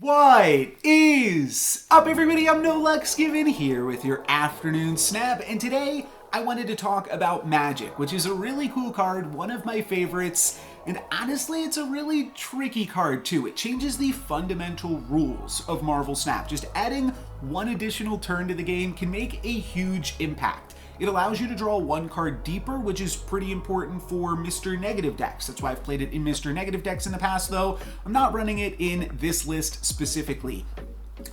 What is up, everybody? I'm No Lux Given here with your afternoon snap, and today I wanted to talk about Magik, which is a really cool card, one of my favorites, and honestly, it's a really tricky card too. It changes the fundamental rules of Marvel Snap. Just adding one additional turn to the game can make a huge impact. It allows you to draw one card deeper, which is pretty important for Mr. Negative decks. That's why I've played it in Mr. Negative decks in the past, though I'm not running it in this list specifically.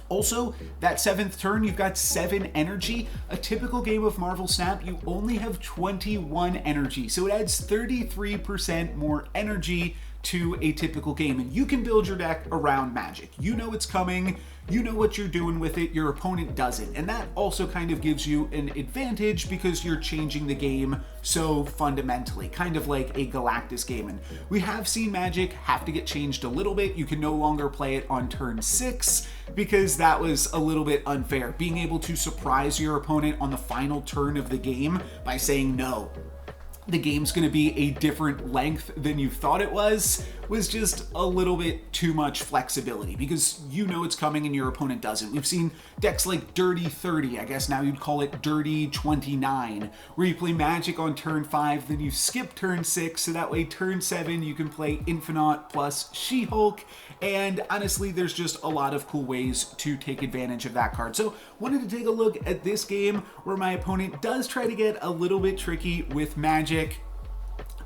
Also, that 7th turn, you've got 7 energy. A typical game of Marvel Snap, you only have 21 energy, so it adds 33% more energy to a typical game, and you can build your deck around Magik. You know it's coming, you know what you're doing with it, your opponent doesn't, and that also kind of gives you an advantage because you're changing the game so fundamentally, kind of like a Galactus game. And we have seen Magik have to get changed a little bit. You can no longer play it on turn 6 because that was a little bit unfair. Being able to surprise your opponent on the final turn of the game by saying no, the game's going to be a different length than you thought it was just a little bit too much flexibility because you know it's coming and your opponent doesn't. We've seen decks like Dirty 30, I guess now you'd call it Dirty 29, where you play Magik on turn 5, then you skip turn 6, so that way turn 7 you can play Infinite plus She-Hulk, and honestly there's just a lot of cool ways to take advantage of that card. So wanted to take a look at this game where my opponent does try to get a little bit tricky with Magik.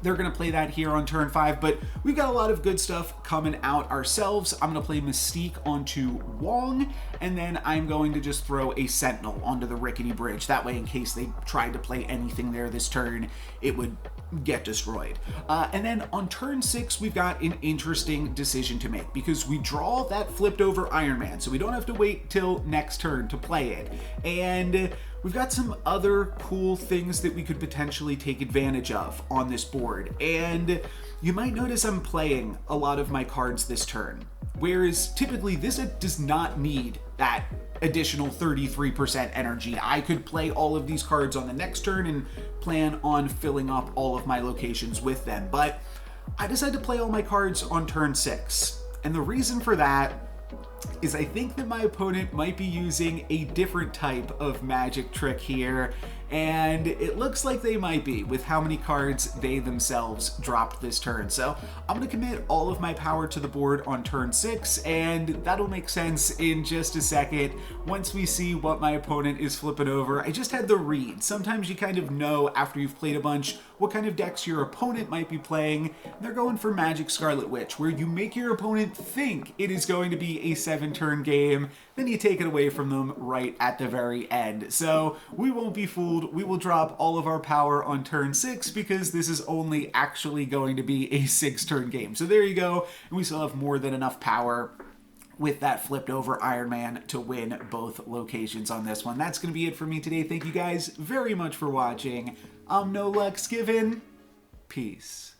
They're going to play that here on turn 5, but we've got a lot of good stuff coming out ourselves. I'm going to play Mystique onto Wong, and then I'm going to just throw a Sentinel onto the Rickety Bridge. That way, in case they tried to play anything there this turn, it would get destroyed. And then on turn 6, we've got an interesting decision to make because we draw that flipped over Iron Man, so we don't have to wait till next turn to play it. And we've got some other cool things that we could potentially take advantage of on this board. And you might notice I'm playing a lot of my cards this turn, whereas typically this does not need that additional 33% energy. I could play all of these cards on the next turn and plan on filling up all of my locations with them, but I decided to play all my cards on turn 6. And the reason for that is I think that my opponent might be using a different type of magic trick here, and it looks like they might be with how many cards they themselves dropped this turn. So I'm going to commit all of my power to the board on turn 6, and that'll make sense in just a second once we see what my opponent is flipping over. I just had the read. Sometimes you kind of know after you've played a bunch what kind of decks your opponent might be playing. They're going for Magik Scarlet Witch, where you make your opponent think it is going to be a 7-turn game, then you take it away from them right at the very end. So we won't be fooled. We will drop all of our power on turn 6 because this is only actually going to be a 6-turn game. So there you go, and we still have more than enough power with that flipped over Iron Man to win both locations on this one. That's going to be it for me today. Thank you guys very much for watching. I'm No Lux Given. Peace.